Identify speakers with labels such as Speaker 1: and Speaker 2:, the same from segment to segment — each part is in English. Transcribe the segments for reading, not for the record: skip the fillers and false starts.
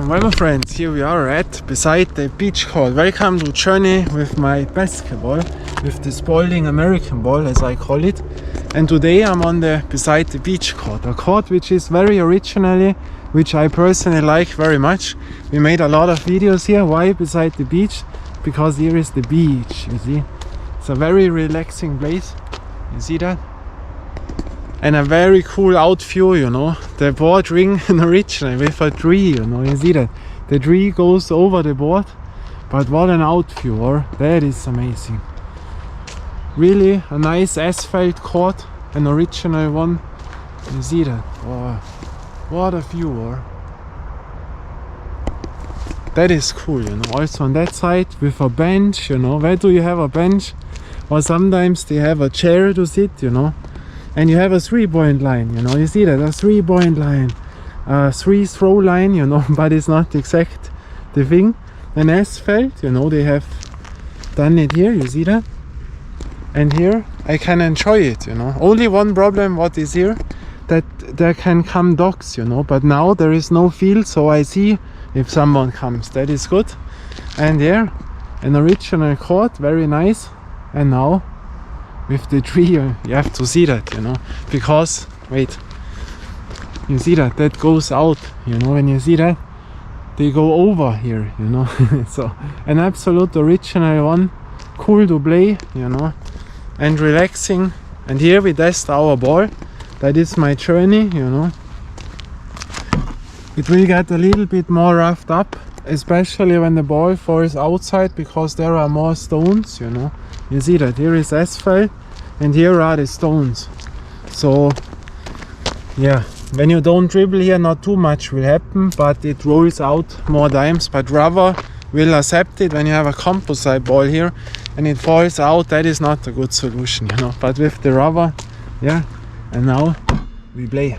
Speaker 1: Well, my friends, here we are beside the beach court. Welcome to Journey with my basketball, with the Spalding American ball, as I call it. And today I'm on beside the beach court, a court which is very originally, which I personally like very much. We made a lot of videos here. Why beside the beach? Because here is the beach. You see, it's a very relaxing place. You see that? And a very cool out view, you know. The board ring originally with a tree, you know. You see that? The tree goes over the board, but what an out view, or that is amazing. Really a nice asphalt court, an original one. You see that? Oh, what a view, or that is cool, you know. Also on that side with a bench, you know. Where do you have a bench? Or sometimes they have a chair to sit, you know. And you have a 3-point line, you know, you see that, a 3-point line, a 3-throw line, you know, but it's not exact the thing. An asphalt, you know, they have done it here, you see that? And here I can enjoy it, you know. Only one problem what is here, that there can come dogs, you know, but now there is no field, so I see if someone comes, that is good. And here, an original court, very nice. And now with the tree, you have to see that, you know, because wait, you see that goes out, you know. When you see that, they go over here, you know. So an absolute original one, cool to play, you know, and relaxing. And here we test our ball. That is my journey, you know. It will get a little bit more roughed up, especially when the ball falls outside, because there are more stones, you know. You see that here is asphalt and here are the stones. So yeah, when you don't dribble here, not too much will happen, but it rolls out more times. But rubber will accept it. When you have a composite ball here and it falls out, that is not a good solution, you know. But with the rubber, yeah. And now we play.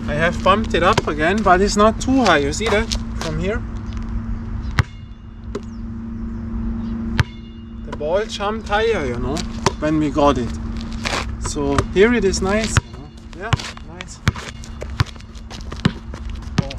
Speaker 1: I have bumped it up again, but it's not too high. You see that from here? The ball jumped higher, you know, when we got it. So here it is nice, you know. Yeah, nice. Oh.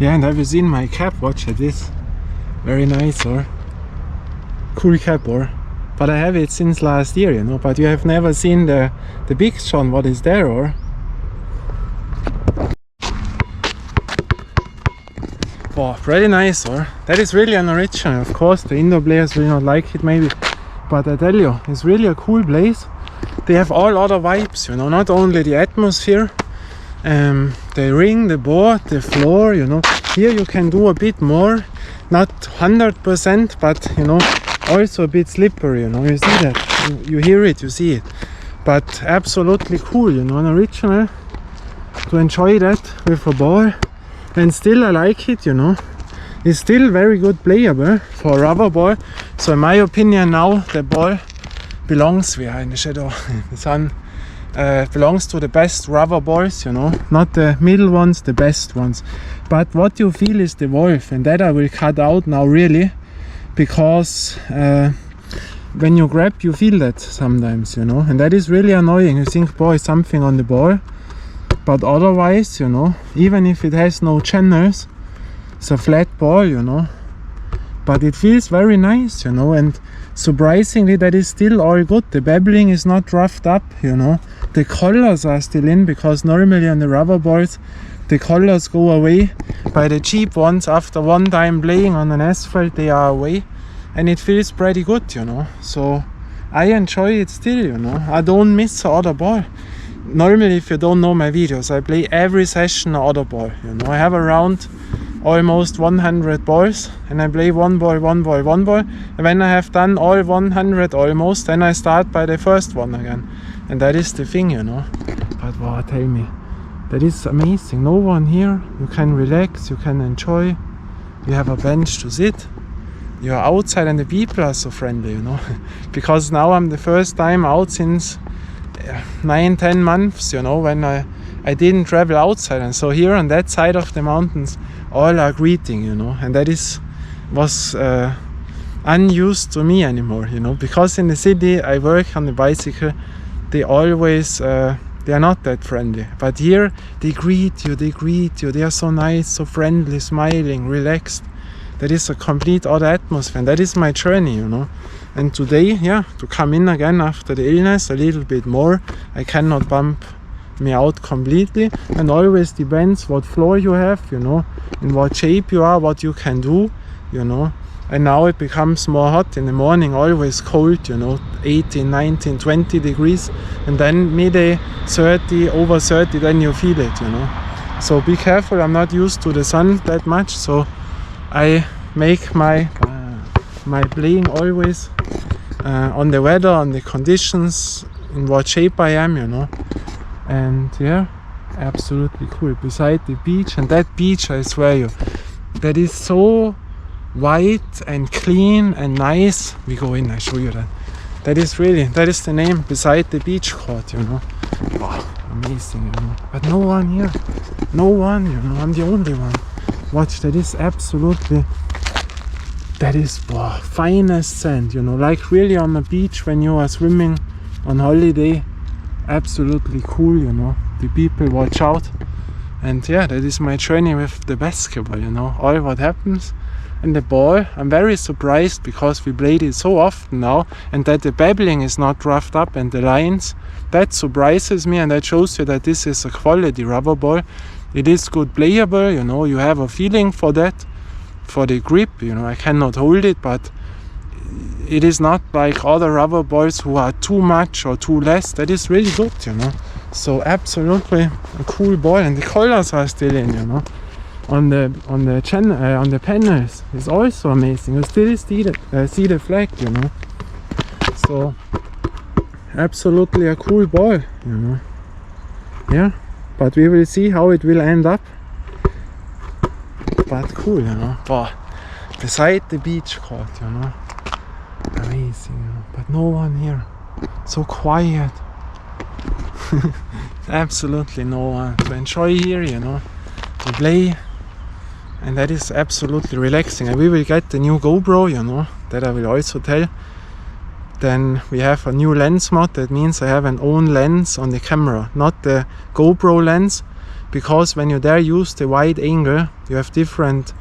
Speaker 1: Yeah, and have you seen my cap? Watch at this. Very nice, or cool cap, or. But I have it since last year, you know. But you have never seen the big John. What is there, or? Wow, pretty nice, or? That is really an original. Of course, the indoor players will not like it, maybe. But I tell you, it's really a cool place. They have all other vibes, you know. Not only the atmosphere, the ring, the board, the floor, you know. Here you can do a bit more, not 100%, but you know, also a bit slippery, you know. You see that, you hear it, you see it. But absolutely cool, you know, an original. To enjoy that with a ball, and still I like it, you know. It's still very good playable for a rubber ball. So in my opinion now the ball belongs, we are in the shadow, the sun. Belongs to the best rubber balls, you know, not the middle ones, the best ones. But what you feel is the wolf, and that I will cut out now really, because when you grab you feel that sometimes, you know, and that is really annoying. You think, boy, something on the ball, but otherwise, you know, even if it has no channels, it's a flat ball, you know, but it feels very nice, you know, and surprisingly that is still all good. The beveling is not roughed up, you know. The colors are still in, because normally on the rubber balls the colors go away. By the cheap ones, after one time playing on an asphalt, they are away, and it feels pretty good, you know. So I enjoy it still, you know. I don't miss the other ball. Normally, if you don't know my videos, I play every session an other ball, you know. I have around almost 100 balls, and I play one ball, one ball, one ball, and when I have done all 100 almost, then I start by the first one again, and that is the thing, you know. But wow, tell me, that is amazing. No one here, you can relax, you can enjoy, you have a bench to sit, you're outside, and the people are so friendly, you know. Because now I'm the first time out since 9-10 months, you know, when I didn't travel outside, and so here on that side of the mountains all are greeting, you know, and that was unused to me anymore, you know, because in the city I work on the bicycle, they always they are not that friendly, but here they greet you, they are so nice, so friendly, smiling, relaxed. That is a complete other atmosphere, and that is my journey, you know. And today, yeah, to come in again after the illness a little bit more, I cannot bump me out completely, and always depends what floor you have, you know, in what shape you are, what you can do, you know. And now it becomes more hot in the morning, always cold, you know, 18, 19, 20 degrees, and then midday 30, over 30, then you feel it, you know. So be careful. I'm not used to the sun that much, so I make my playing always on the weather, on the conditions, in what shape I am, you know. And yeah, absolutely cool. Beside the beach, and that beach, I swear you, that is so white and clean and nice. We go in, I show you that. That is the name, Beside the Beach Court, you know. Wow, amazing, you know. But no one here, no one, you know. I'm the only one. Watch, that is absolutely, that is wow, finest sand, you know, like really on the beach when you are swimming on holiday. Absolutely cool, you know. The people watch out, and yeah, that is my journey with the basketball, you know. All what happens. And the ball, I'm very surprised, because we played it so often now, and that the beveling is not roughed up, and the lines, that surprises me, and that shows you that this is a quality rubber ball. It is good playable, you know, you have a feeling for that, for the grip, you know. I cannot hold it, but it is not like other rubber balls who are too much or too less. That is really good, you know. So absolutely a cool ball, and the colors are still in, you know. On the panels is also amazing. You still see the flag, you know. So absolutely a cool ball, you know. Yeah, but we will see how it will end up. But cool, you know. Wow. Beside the beach court, you know. Amazing, you know. But no one here. So quiet. Absolutely no one to enjoy here, you know. To play. And that is absolutely relaxing. And we will get the new GoPro, you know, that I will also tell. Then we have a new lens mod. That means I have an own lens on the camera, not the GoPro lens. because when you there use the wide angle, you have different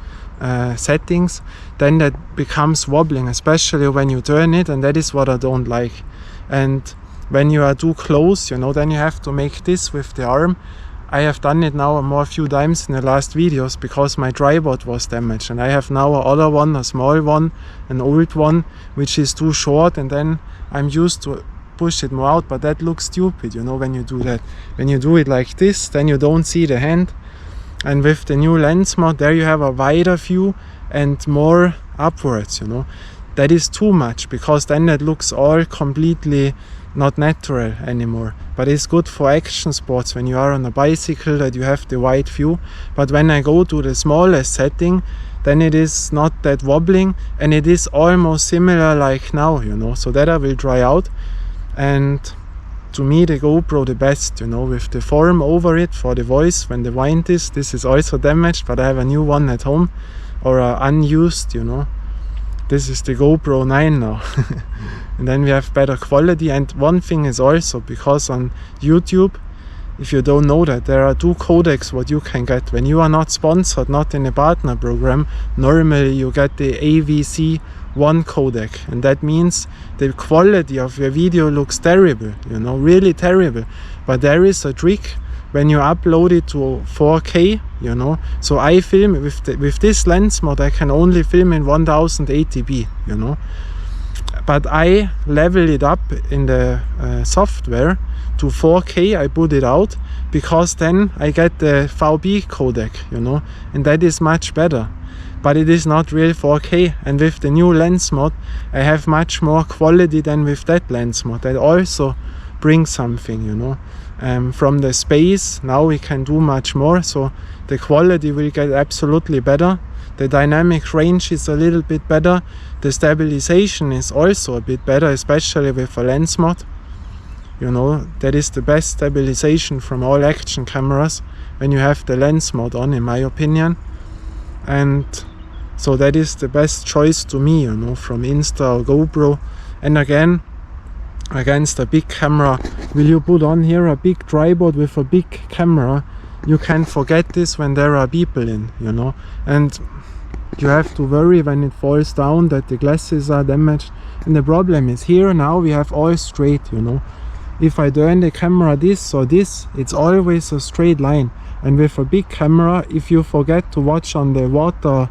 Speaker 1: settings, then that becomes wobbling, especially when you turn it, and that is what I don't like. And when you are too close, you know, then you have to make this with the arm. I have done it now a few times in the last videos because my tripod was damaged, and I have now a other one, a small one, an old one, which is too short, and then I'm used to push it more out, but that looks stupid, you know, when you do that. When you do it like this, then you don't see the hand. And with the new lens mode, there you have a wider view and more upwards, you know. That is too much, because then it looks all completely not natural anymore. But it's good for action sports when you are on a bicycle, that you have the wide view. But when I go to the smallest setting, then it is not that wobbling, and it is almost similar like now, you know. So that I will try out. And to me, the GoPro the best, you know, with the form over it for the voice. When the wind is, this is also damaged, but I have a new one at home, or unused, you know. This is the GoPro 9 now. And then we have better quality. And one thing is also, because on YouTube, if you don't know that, there are 2 codecs what you can get. When you are not sponsored, not in a partner program, normally you get the AVC1 codec, and that means the quality of your video looks terrible, you know, really terrible. But there is a trick when you upload it to 4K, you know. So I film with this lens mode, I can only film in 1080p, you know. But I level it up in the software to 4K. I put it out, because then I get the VB codec, you know, and that is much better. But it is not real 4K, and with the new lens mode I have much more quality than with that lens mode. That also brings something, you know. From the space now we can do much more, so the quality will get absolutely better. The dynamic range is a little bit better. The stabilization is also a bit better, especially with a lens mode. You know, that is the best stabilization from all action cameras when you have the lens mode on, in my opinion. And so that is the best choice to me, you know, from Insta or GoPro. And again, against a big camera, will you put on here a big tripod with a big camera, you can forget this when there are people in, you know. And you have to worry when it falls down that the glasses are damaged. And the problem is here now we have all straight, you know. If I turn the camera this or this, it's always a straight line. And with a big camera, if you forget to watch on the water,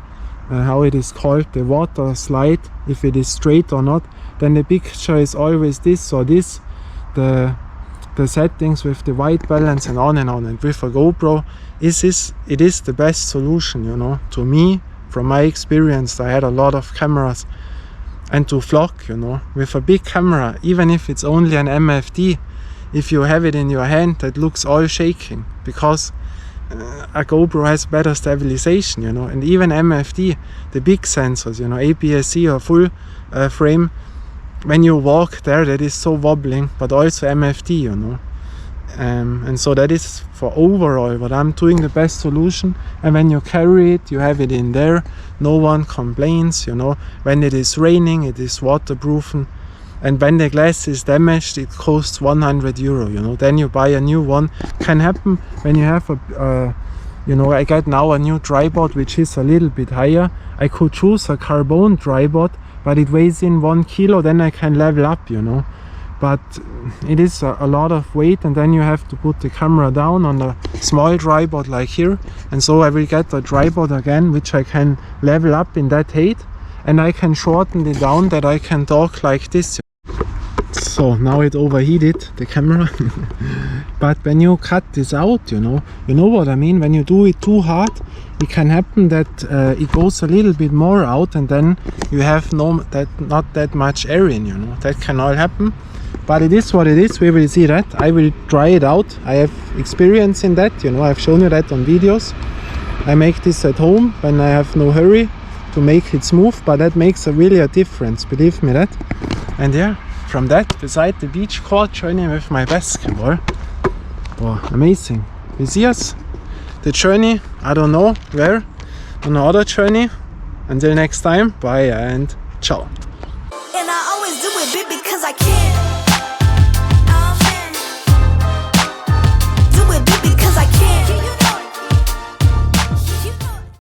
Speaker 1: how it is called, the water slide, if it is straight or not, then the picture is always this or this, the settings with the white balance and on and on. And with a GoPro, it is the best solution, you know, to me. From my experience, I had a lot of cameras, and to vlog, you know, with a big camera, even if it's only an MFD, if you have it in your hand, that looks all shaking, because a GoPro has better stabilization, you know. And even MFD, the big sensors, you know, APS-C or full frame, when you walk there, that is so wobbling. But also MFD, you know. And so that is for overall what I'm doing the best solution. And when you carry it, you have it in there, no one complains, you know. When it is raining, it is waterproof, and when the glass is damaged, it costs 100 euro, you know. Then you buy a new one. Can happen when you have a you know, I got now a new tripod which is a little bit higher. I could choose a carbon tripod, but it weighs in 1 kilo, then I can level up, you know. But it is a lot of weight, and then you have to put the camera down on a small tripod like here. And so I will get a tripod again, which I can level up in that height, and I can shorten it down that I can talk like this. So now it overheated, the camera. But when you cut this out, you know what I mean. When you do it too hard, it can happen that it goes a little bit more out, and then you have not that much air in, you know. That can all happen. But it is what it is. We will see that. I will try it out. I have experience in that, you know. I've shown you that on videos. I make this at home when I have no hurry to make it smooth, but that makes really a difference, believe me that. And yeah, from that, beside the beach court, journey with my basketball. Wow, amazing. We see us. The journey, I don't know where, on another journey. Until next time, bye and ciao.
Speaker 2: And I always do it big because I can.